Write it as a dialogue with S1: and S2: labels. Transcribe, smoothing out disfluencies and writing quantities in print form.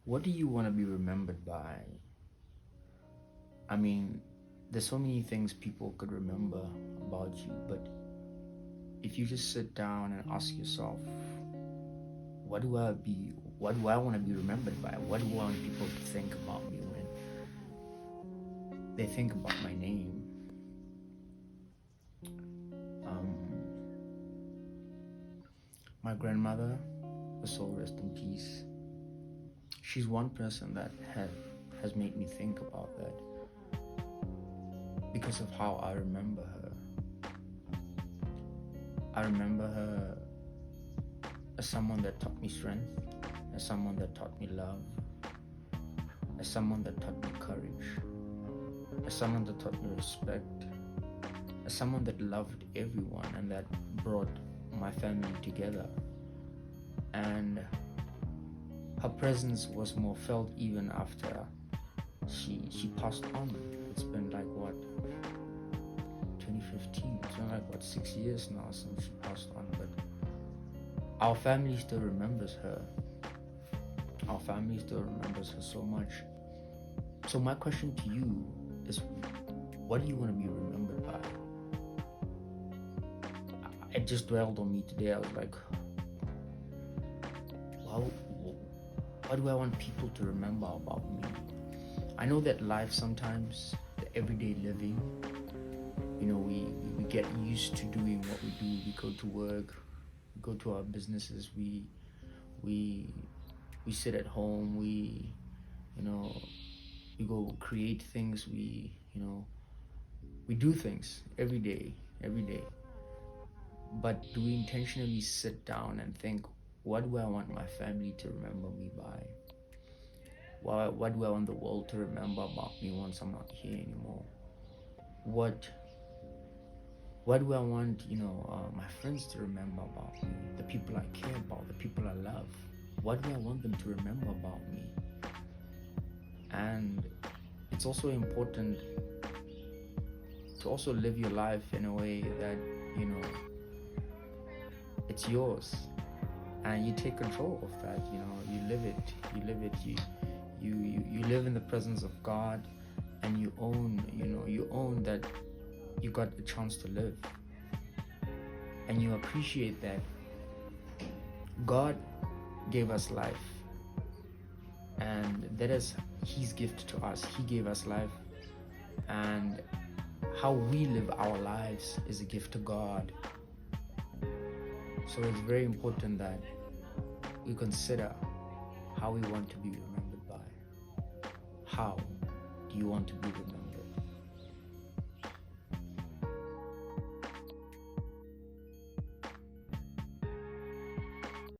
S1: What do you want to be remembered by? I mean, there's so many things people could remember about you, but if you just sit down and ask yourself, what do I be? What do I want to be remembered by? What do I want people to think about me when they think about my name? Um, my grandmother, her soul rest in peace. She's one person that has made me think about that because of how I remember her. I remember her as someone that taught me strength, as someone that taught me love, as someone that taught me courage, as someone that taught me respect, as someone that loved everyone and that brought my family together. And her presence was more felt even after she passed on. It's been like what, 2015? It's been like what, 6 years now since she passed on, but our family still remembers her. Our family still remembers her so much. So my question to you is, what do you want to be remembered by? It just dwelled on me today. I was like, well, what do I want people to remember about me? I know that life sometimes, the everyday living, we get used to doing what we do. We go to work, we go to our businesses, we sit at home, we go create things, we do things every day. But do we intentionally sit down and think, what do I want my family to remember me by? What do I want the world to remember about me once I'm not here anymore? What do I want, my friends to remember about me? The people I care about, the people I love. What do I want them to remember about me? And it's also important to also live your life in a way that, it's yours. And you take control of that, you live it, you live in the presence of God, and you own that you got the chance to live, and you appreciate that God gave us life, and that is His gift to us. He gave us life, and how we live our lives is a gift to God. So it's very important that we consider how we want to be remembered by. How do you want to be remembered?